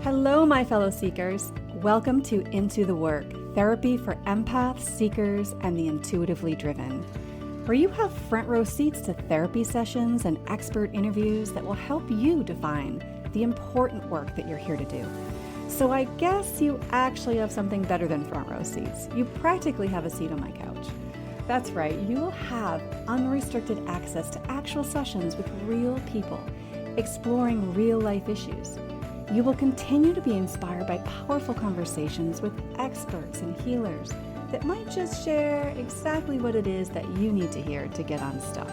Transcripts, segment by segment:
Hello, my fellow seekers. Welcome to Into the Work, therapy for empaths, seekers, and the intuitively driven, where you have front row seats to therapy sessions and expert interviews that will help you define the important work that you're here to do. So I guess you actually have something better than front row seats. You practically have a seat on my couch. That's right, you will have unrestricted access to actual sessions with real people, exploring real life issues. You will continue to be inspired by powerful conversations with experts and healers that might just share exactly what it is that you need to hear to get unstuck.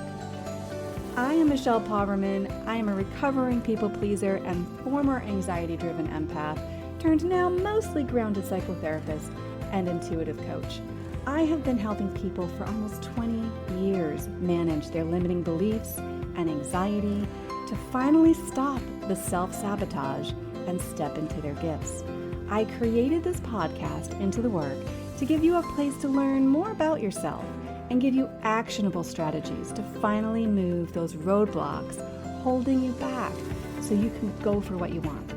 I am Michelle Pauverman. I am a recovering people pleaser and former anxiety-driven empath, turned now mostly grounded psychotherapist and intuitive coach. I have been helping people for almost 20 years manage their limiting beliefs and anxiety to finally stop the self-sabotage and step into their gifts. I created this podcast, Into the Work, to give you a place to learn more about yourself and give you actionable strategies to finally move those roadblocks holding you back so you can go for what you want.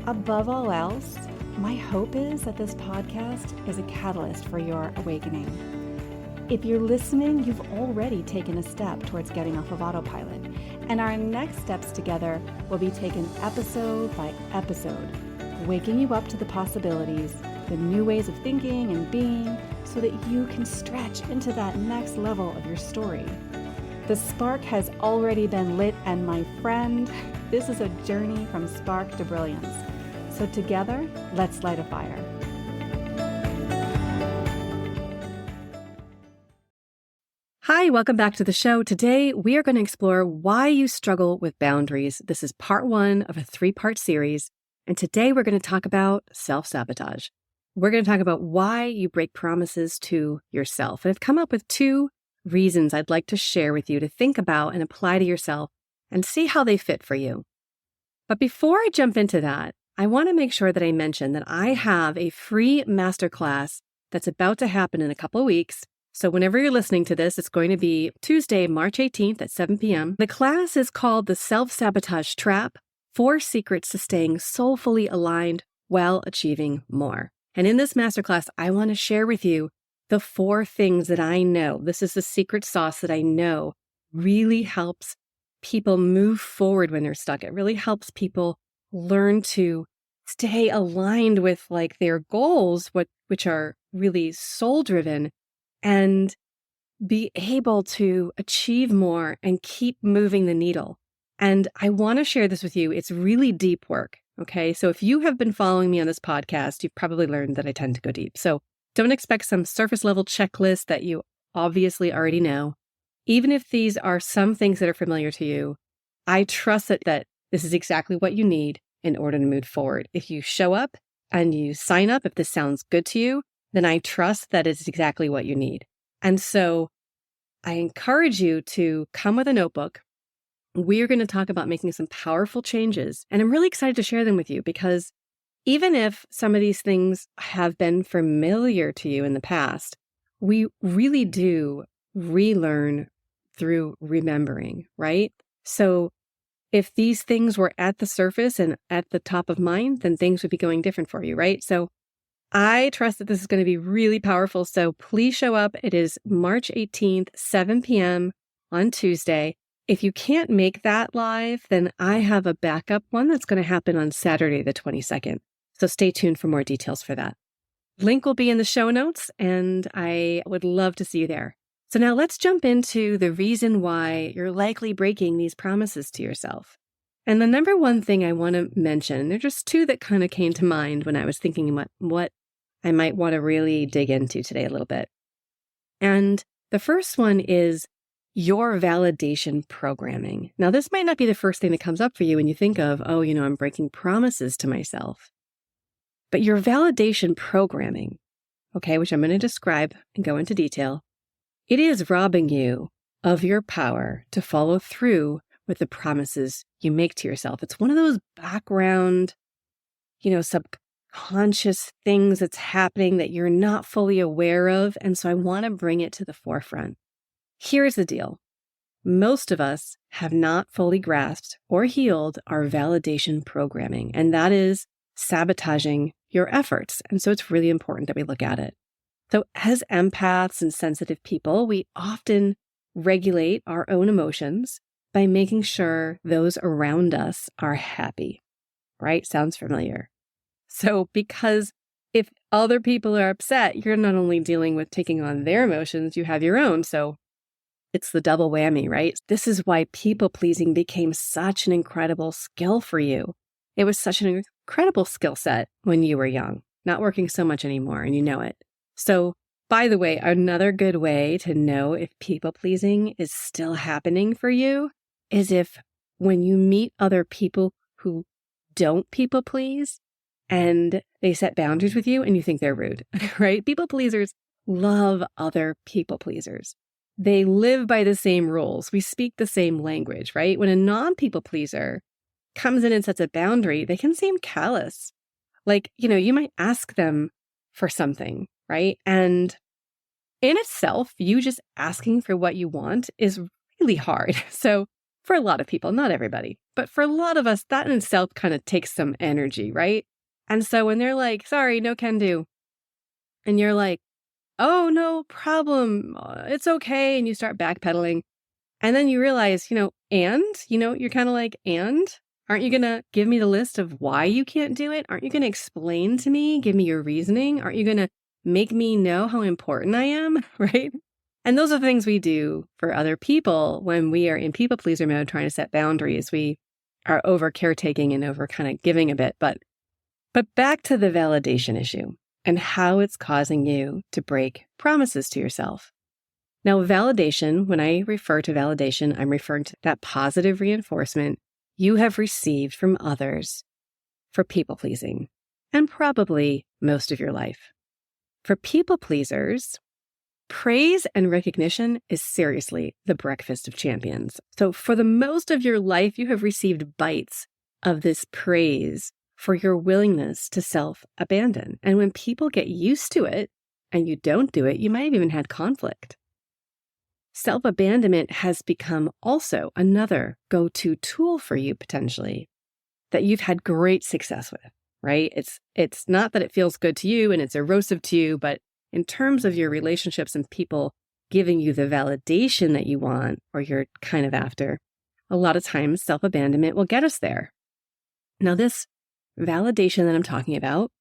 Above all else, my hope is that this podcast is a catalyst for your awakening. If you're listening, you've already taken a step towards getting off of autopilot, and our next steps together will be taken episode by episode, waking you up to the possibilities, the new ways of thinking and being, so that you can stretch into that next level of your story. The spark has already been lit, and my friend, this is a journey from spark to brilliance. So together, let's light a fire. Hi, welcome back to the show. Today, we are going to explore why you struggle with boundaries. This is part one of a 3-part series. And today we're going to talk about self-sabotage. We're going to talk about why you break promises to yourself. And I've come up with 2 reasons I'd like to share with you to think about and apply to yourself and see how they fit for you. But before I jump into that, I want to make sure that I mention that I have a free masterclass that's about to happen in a couple of weeks. So whenever you're listening to this, it's going to be Tuesday, March 18th at 7 p.m. The class is called the Self-Sabotage Trap, 4 Secrets to Staying Soulfully Aligned While Achieving More. And in this masterclass, I want to share with you the 4 things that I know. This is the secret sauce that I know really helps people move forward when they're stuck. It really helps people learn to stay aligned with their goals, which are really soul-driven, and be able to achieve more and keep moving the needle. And I want to share this with you. It's really deep work. Okay. So if you have been following me on this podcast, you've probably learned that I tend to go deep. So don't expect some surface level checklist that you obviously already know. Even if these are some things that are familiar to you, I trust that this is exactly what you need in order to move forward. If you show up and you sign up, if this sounds good to you, then I trust that it's exactly what you need. And so I encourage you to come with a notebook. We're going to talk about making some powerful changes. And I'm really excited to share them with you because even if some of these things have been familiar to you in the past, we really do relearn through remembering, right? So if these things were at the surface and at the top of mind, then things would be going different for you, right? So I trust that this is going to be really powerful. So please show up. It is March 18th, 7 p.m. on Tuesday. If you can't make that live, then I have a backup one that's going to happen on Saturday, the 22nd. So stay tuned for more details for that. Link will be in the show notes, and I would love to see you there. So now let's jump into the reason why you're likely breaking these promises to yourself. And the number one thing I want to mention, there are just 2 that kind of came to mind when I was thinking about what I might want to really dig into today a little bit. And the first one is your validation programming. Now, this might not be the first thing that comes up for you when you think of, I'm breaking promises to myself. But your validation programming, okay, which I'm going to describe and go into detail, it is robbing you of your power to follow through with the promises you make to yourself. It's one of those background, subconscious things that's happening that you're not fully aware of. And so I want to bring it to the forefront. Here's the deal. Most of us have not fully grasped or healed our validation programming. And that is sabotaging your efforts. And so it's really important that we look at it. So as empaths and sensitive people, we often regulate our own emotions by making sure those around us are happy, right? Sounds familiar. So because if other people are upset, you're not only dealing with taking on their emotions, you have your own. So it's the double whammy, right? This is why people pleasing became such an incredible skill for you. It was such an incredible skill set when you were young, not working so much anymore, and you know it. So, by the way, another good way to know if people pleasing is still happening for you is if when you meet other people who don't people please and they set boundaries with you and you think they're rude, right? People pleasers love other people pleasers. They live by the same rules. We speak the same language, right? When a non-people pleaser comes in and sets a boundary, they can seem callous. Like, you might ask them for something, right? And in itself, you just asking for what you want is really hard. So for a lot of people, not everybody, but for a lot of us, that in itself kind of takes some energy, right? And so when they're like, sorry, no can do. And you're like, oh, no problem. It's okay. And you start backpedaling. And then you realize, you're kind of like, and aren't you going to give me the list of why you can't do it? Aren't you going to explain to me, give me your reasoning? Aren't you going to make me know how important I am? Right? And those are things we do for other people when we are in people pleaser mode, trying to set boundaries. We are over caretaking and over kind of giving a bit. But back to the validation issue and how it's causing you to break promises to yourself. Now, validation, when I refer to validation, I'm referring to that positive reinforcement you have received from others for people pleasing, and probably most of your life. For people pleasers, praise and recognition is seriously the breakfast of champions. So for the most of your life, you have received bites of this praise for your willingness to self-abandon. And when people get used to it and you don't do it, you might have even had conflict. Self-abandonment has become also another go-to tool for you potentially that you've had great success with, right? It's not that it feels good to you and it's erosive to you, but in terms of your relationships and people giving you the validation that you want or you're kind of after, a lot of times self-abandonment will get us there. Now, this validation that I'm talking about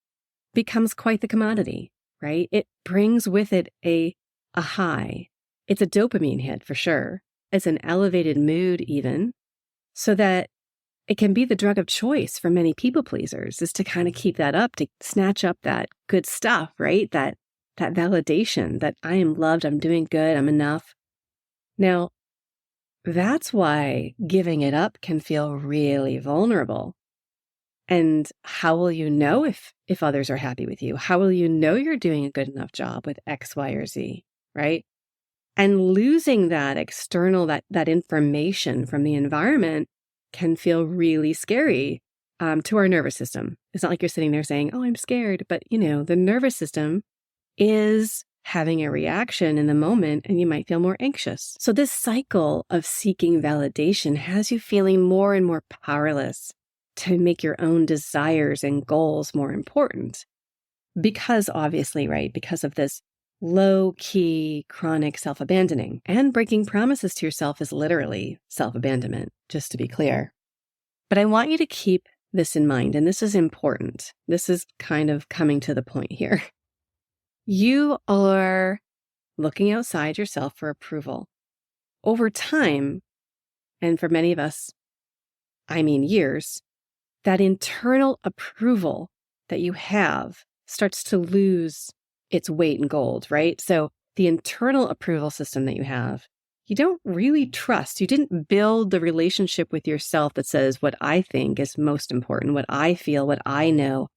becomes quite the commodity, right? It brings with it a high. It's a dopamine hit for sure. It's an elevated mood even, so that it can be the drug of choice for many people pleasers is to kind of keep that up, to snatch up that good stuff, right? That validation that I am loved, I'm doing good, I'm enough. Now, that's why giving it up can feel really vulnerable. And how will you know if others are happy with you? How will you know you're doing a good enough job with X, Y, or Z, right? And losing that external, that information from the environment can feel really scary to our nervous system. It's not like you're sitting there saying, oh, I'm scared. But, the nervous system is having a reaction in the moment and you might feel more anxious. So this cycle of seeking validation has you feeling more and more powerless to make your own desires and goals more important. Because obviously, right, because of this low-key chronic self-abandoning, and breaking promises to yourself is literally self-abandonment, just to be clear. But I want you to keep this in mind, and this is important. This is kind of coming to the point here. You are looking outside yourself for approval. Over time, and for many of us, I mean years, that internal approval that you have starts to lose its weight in gold, right? So the internal approval system that you have, you don't really trust. You didn't build the relationship with yourself that says what I think is most important, what I feel, what I know,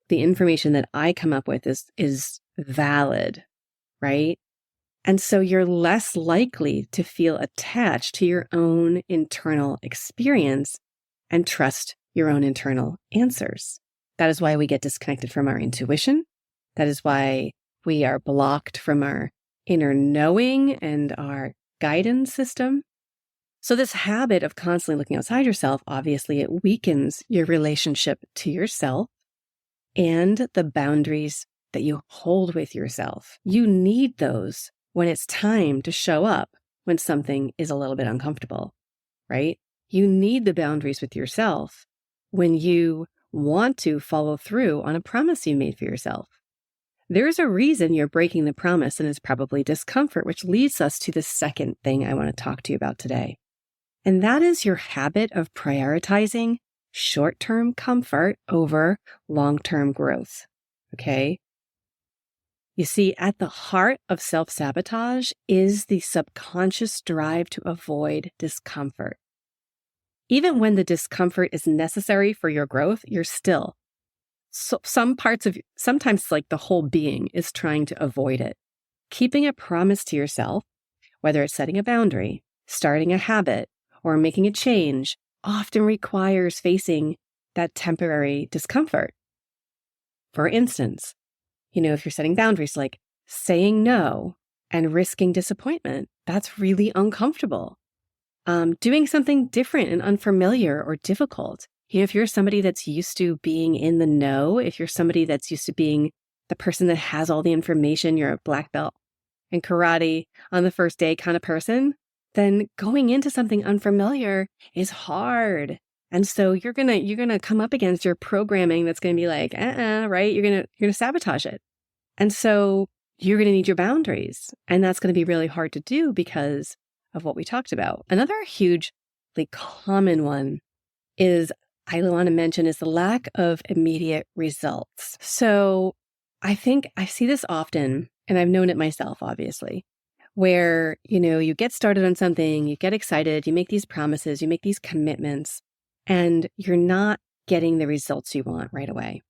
the information that I come up with is valid, right? And so you're less likely to feel attached to your own internal experience and trust your own internal answers. That is why we get disconnected from our intuition. That is why we are blocked from our inner knowing and our guidance system. So this habit of constantly looking outside yourself, obviously it weakens your relationship to yourself and the boundaries that you hold with yourself. You need those when it's time to show up when something is a little bit uncomfortable, right? You need the boundaries with yourself when you want to follow through on a promise you made for yourself. There's a reason you're breaking the promise, and it's probably discomfort, which leads us to the second thing I want to talk to you about today. And that is your habit of prioritizing short-term comfort over long-term growth. Okay? You see, at the heart of self-sabotage is the subconscious drive to avoid discomfort. Even when the discomfort is necessary for your growth, you're still. So sometimes like the whole being is trying to avoid it. Keeping a promise to yourself, whether it's setting a boundary, starting a habit, or making a change, often requires facing that temporary discomfort. For instance, if you're setting boundaries like saying no and risking disappointment, that's really uncomfortable. Doing something different and unfamiliar or difficult. If you're somebody that's used to being in the know, if you're somebody that's used to being the person that has all the information, you're a black belt in karate on the first day kind of person, then going into something unfamiliar is hard. And so you're gonna come up against your programming that's gonna be like, right? You're gonna sabotage it. And so you're gonna need your boundaries. And that's gonna be really hard to do because of what we talked about. Another hugely common one I want to mention is the lack of immediate results. So I think I see this often, and I've known it myself, obviously, where, you get started on something, you get excited, you make these promises, you make these commitments, and you're not getting the results you want right away.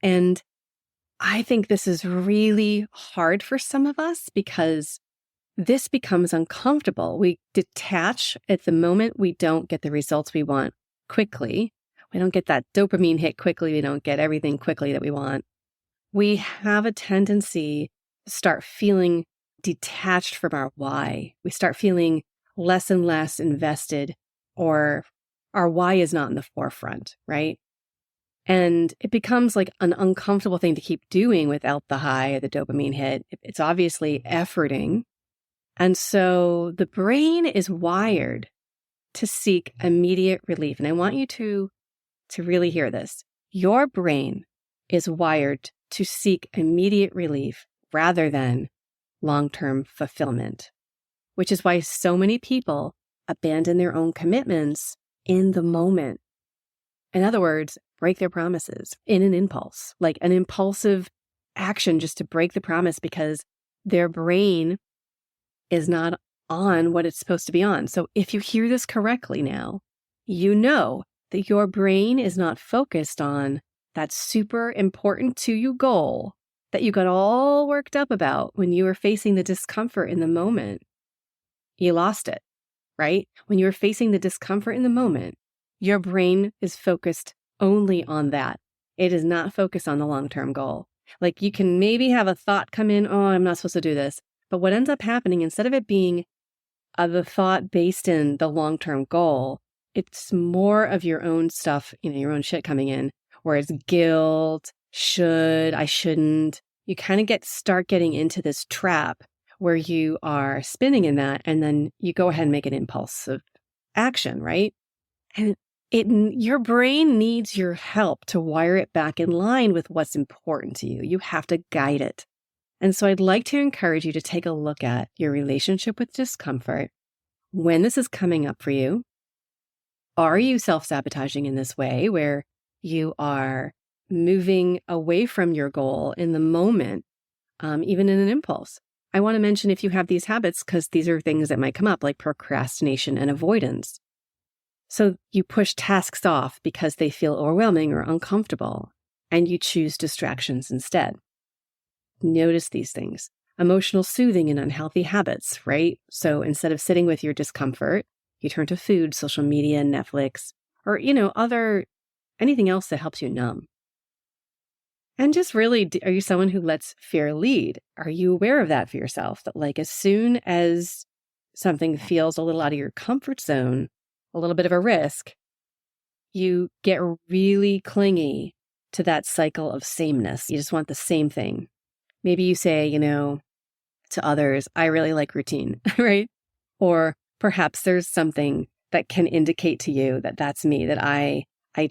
And I think this is really hard for some of us because this becomes uncomfortable. We detach at the moment we don't get the results we want quickly. We don't get that dopamine hit quickly. We don't get everything quickly that we want. We have a tendency to start feeling detached from our why. We start feeling less and less invested, or our why is not in the forefront, right? And it becomes like an uncomfortable thing to keep doing without the high or the dopamine hit. It's obviously efforting. And so the brain is wired to seek immediate relief. And I want you to really hear this. Your brain is wired to seek immediate relief rather than long-term fulfillment, which is why so many people abandon their own commitments in the moment. In other words, break their promises in an impulse, like an impulsive action just to break the promise because their brain is not on what it's supposed to be on. So if you hear this correctly now, you know that your brain is not focused on that super important to you goal that you got all worked up about when you were facing the discomfort in the moment. You lost it, right? When you were facing the discomfort in the moment, your brain is focused only on that. It is not focused on the long-term goal. Like you can maybe have a thought come in, oh, I'm not supposed to do this. But what ends up happening, instead of it being the thought based in the long-term goal, it's more of your own stuff, your own shit coming in, where it's guilt, I shouldn't. You kind of start getting into this trap where you are spinning in that, and then you go ahead and make an impulsive action, right? And your brain needs your help to wire it back in line with what's important to you. You have to guide it. And so I'd like to encourage you to take a look at your relationship with discomfort. When this is coming up for you, are you self-sabotaging in this way where you are moving away from your goal in the moment, even in an impulse? I want to mention if you have these habits, because these are things that might come up like procrastination and avoidance. So you push tasks off because they feel overwhelming or uncomfortable, and you choose distractions instead. Notice these things. Emotional soothing and unhealthy habits, right? So instead of sitting with your discomfort, you turn to food, social media, Netflix, or, anything else that helps you numb. And just really, are you someone who lets fear lead? Are you aware of that for yourself? That like as soon as something feels a little out of your comfort zone, a little bit of a risk, you get really clingy to that cycle of sameness. You just want the same thing. Maybe you say, to others, I really like routine, right? Or perhaps there's something that can indicate to you that that's me, that I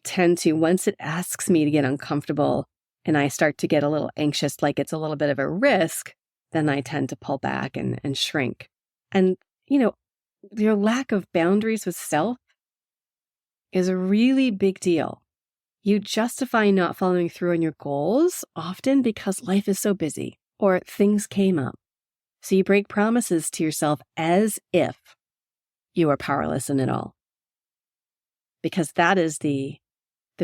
tend to, once it asks me to get uncomfortable and I start to get a little anxious, like it's a little bit of a risk, then I tend to pull back and shrink. And, your lack of boundaries with self is a really big deal. You justify not following through on your goals often because life is so busy or things came up. So you break promises to yourself as if you are powerless in it all. Because that is the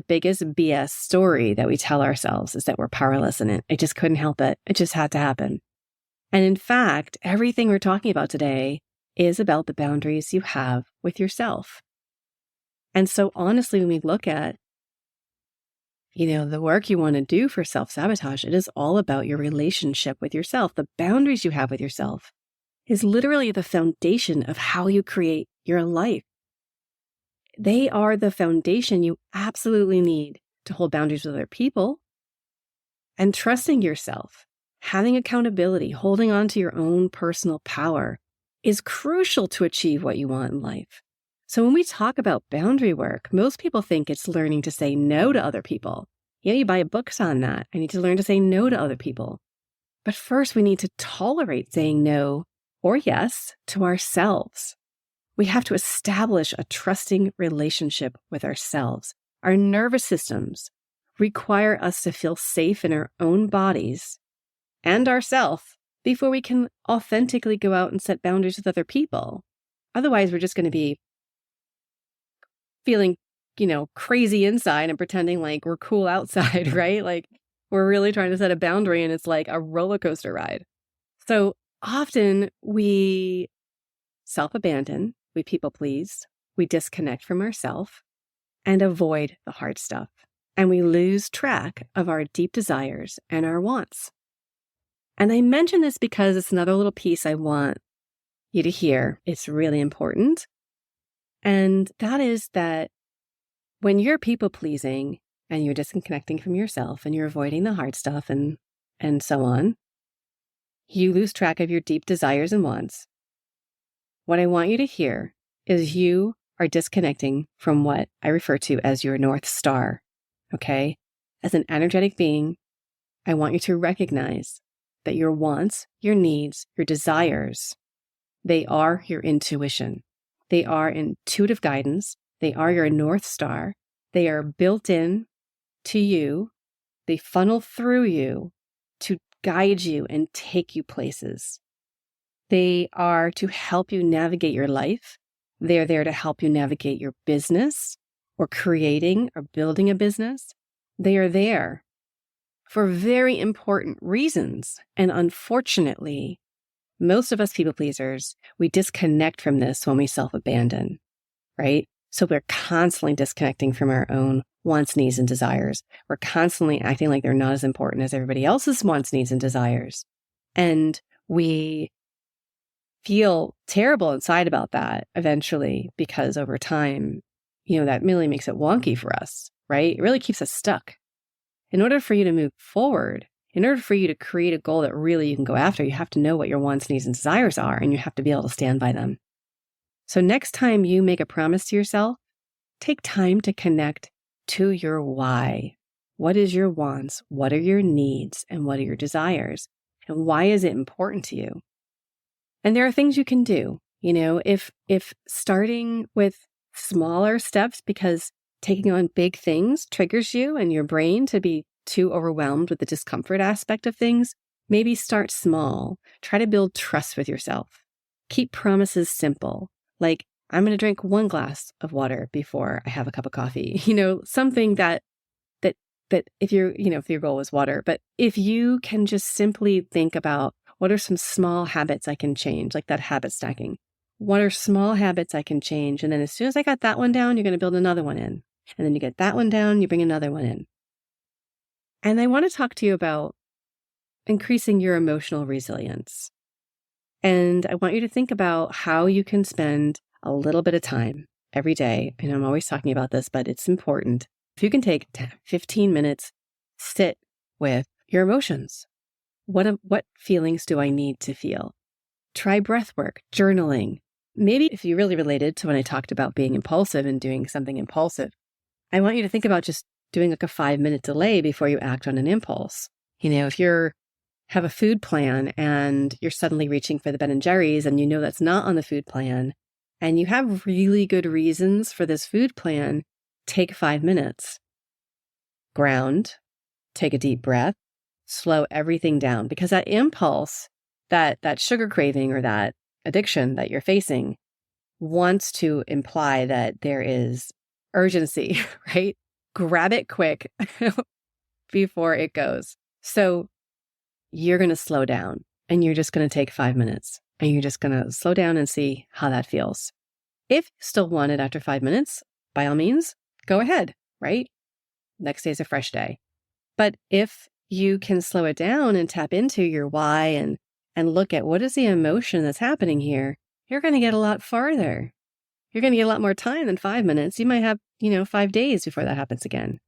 biggest BS story that we tell ourselves, is that we're powerless in it. I just couldn't help it. It just had to happen. And in fact, everything we're talking about today is about the boundaries you have with yourself. And so honestly, when we look at, the work you want to do for self-sabotage, it is all about your relationship with yourself. The boundaries you have with yourself is literally the foundation of how you create your life. They are the foundation you absolutely need to hold boundaries with other people. And trusting yourself, having accountability, holding on to your own personal power is crucial to achieve what you want in life. So when we talk about boundary work, most people think it's learning to say no to other people. You buy books on that. I need to learn to say no to other people. But first, we need to tolerate saying no or yes to ourselves. We have to establish a trusting relationship with ourselves. Our nervous systems require us to feel safe in our own bodies and ourselves before we can authentically go out and set boundaries with other people. Otherwise, we're just going to be feeling, crazy inside and pretending like we're cool outside, right? Like we're really trying to set a boundary and it's like a roller coaster ride. So often we self-abandon, we people please, we disconnect from ourselves and avoid the hard stuff. And we lose track of our deep desires and our wants. And I mention this because it's another little piece I want you to hear. It's really important. And that is that when you're people pleasing and you're disconnecting from yourself and you're avoiding the hard stuff and so on, you lose track of your deep desires and wants. What I want you to hear is you are disconnecting from what I refer to as your North Star, okay? As an energetic being, I want you to recognize that your wants, your needs, your desires, they are your intuition. They are intuitive guidance. They are your North Star. They are built in to you. They funnel through you to guide you and take you places. They are to help you navigate your life. They are there to help you navigate your business or creating or building a business. They are there for very important reasons. And unfortunately, most of us people pleasers, we disconnect from this when we self-abandon, right? So we're constantly disconnecting from our own wants, needs, and desires. We're constantly acting like they're not as important as everybody else's wants, needs, and desires. And we feel terrible inside about that eventually because over time, that really makes it wonky for us, right? It really keeps us stuck. In order for you to move forward, in order for you to create a goal that really you can go after, you have to know what your wants, needs, and desires are, and you have to be able to stand by them. So next time you make a promise to yourself, take time to connect to your why. What is your wants? What are your needs? And what are your desires? And why is it important to you? And there are things you can do, if starting with smaller steps, because taking on big things triggers you and your brain to be too overwhelmed with the discomfort aspect of things, maybe start small. Try to build trust with yourself. Keep promises simple. Like, I'm going to drink 1 glass of water before I have a cup of coffee. Something that if your goal is water, but if you can just simply think about what are some small habits I can change, like that habit stacking. What are small habits I can change? And then as soon as I got that one down, you're going to build another one in. And then you get that one down, you bring another one in. And I want to talk to you about increasing your emotional resilience. And I want you to think about how you can spend a little bit of time every day. And I'm always talking about this, but it's important. If you can take 15 minutes Sit with your emotions. What feelings do I need to feel? Try breath work, journaling. Maybe if you really related to when I talked about being impulsive and doing something impulsive, I want you to think about just doing like a 5-minute delay before you act on an impulse. If you're have a food plan and you're suddenly reaching for the Ben & Jerry's and you know that's not on the food plan and you have really good reasons for this food plan, take 5 minutes. Ground, take a deep breath, slow everything down because that impulse, that sugar craving or that addiction that you're facing wants to imply that there is urgency, right? Grab it quick before it goes. So you're going to slow down and you're just going to take 5 minutes and you're just going to slow down and see how that feels. If you still want it after 5 minutes, by all means, go ahead, right? Next day is a fresh day. But if you can slow it down and tap into your why and look at what is the emotion that's happening here, you're going to get a lot farther. You're going to get a lot more time than 5 minutes. You might have, 5 days before that happens again.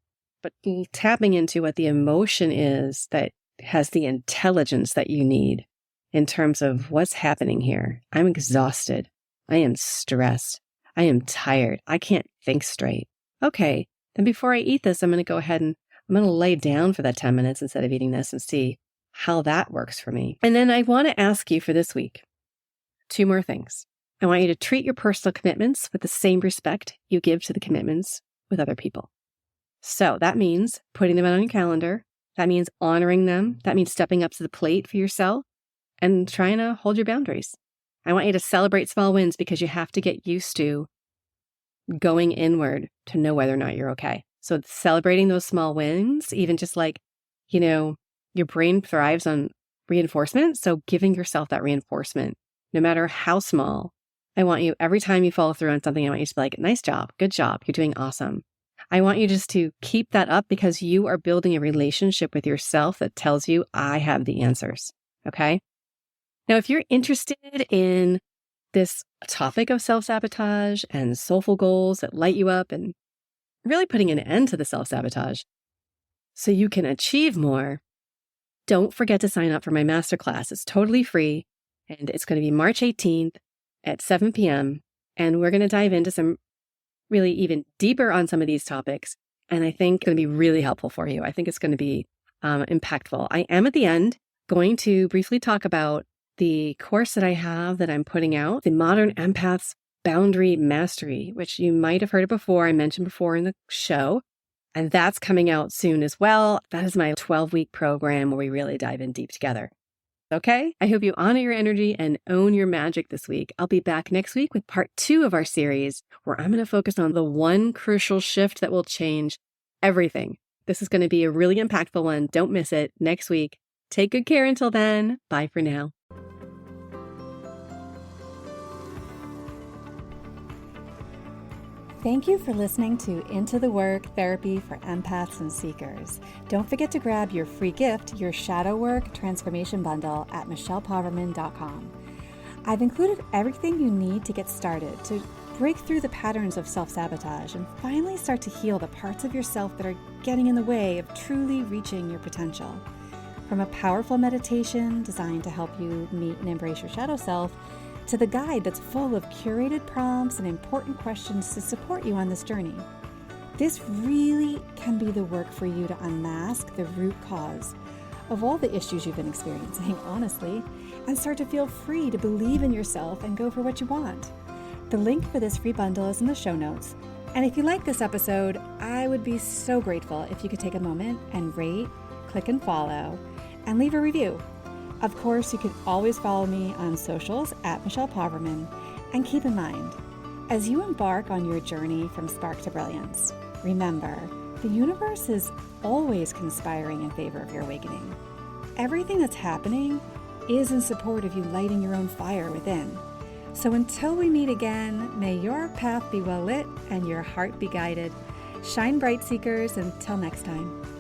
But tapping into what the emotion is that has the intelligence that you need in terms of what's happening here. I'm exhausted. I am stressed. I am tired. I can't think straight. Okay, then before I eat this, I'm going to go ahead and I'm going to lay down for that 10 minutes instead of eating this and see how that works for me. And then I want to ask you for this week, 2 more things. I want you to treat your personal commitments with the same respect you give to the commitments with other people. So that means putting them on your calendar. That means honoring them. That means stepping up to the plate for yourself and trying to hold your boundaries. I want you to celebrate small wins because you have to get used to going inward to know whether or not you're okay. So celebrating those small wins, even just like, your brain thrives on reinforcement. So giving yourself that reinforcement, no matter how small, I want you, every time you follow through on something, I want you to be like, nice job, good job, you're doing awesome. I want you just to keep that up because you are building a relationship with yourself that tells you I have the answers. Okay. Now, if you're interested in this topic of self-sabotage and soulful goals that light you up and really putting an end to the self-sabotage so you can achieve more, don't forget to sign up for my masterclass. It's totally free and it's going to be March 18th at 7 p.m. And we're going to dive into some really even deeper on some of these topics. And I think it's going to be really helpful for you. I think it's going to be impactful. I am at the end going to briefly talk about the course that I have that I'm putting out, the Modern Empath's Boundary Mastery, which you might have heard of before. I mentioned before in the show. And that's coming out soon as well. That is my 12-week program where we really dive in deep together. Okay, I hope you honor your energy and own your magic this week. I'll be back next week with part 2 of our series, where I'm going to focus on the one crucial shift that will change everything. This is going to be a really impactful one. Don't miss it next week. Take good care until then. Bye for now. Thank you for listening to Into the Work Therapy for Empaths and Seekers. Don't forget to grab your free gift, your Shadow Work Transformation Bundle at michellepoverman.com. I've included everything you need to get started to break through the patterns of self-sabotage and finally start to heal the parts of yourself that are getting in the way of truly reaching your potential. From a powerful meditation designed to help you meet and embrace your shadow self, to the guide that's full of curated prompts and important questions to support you on this journey. This really can be the work for you to unmask the root cause of all the issues you've been experiencing, honestly, and start to feel free to believe in yourself and go for what you want. The link for this free bundle is in the show notes. And if you like this episode, I would be so grateful if you could take a moment and rate, click and follow, and leave a review. Of course, you can always follow me on socials at Michelle Poverman. And keep in mind, as you embark on your journey from spark to brilliance, remember, the universe is always conspiring in favor of your awakening. Everything that's happening is in support of you lighting your own fire within. So until we meet again, may your path be well lit and your heart be guided. Shine bright, seekers. Until next time.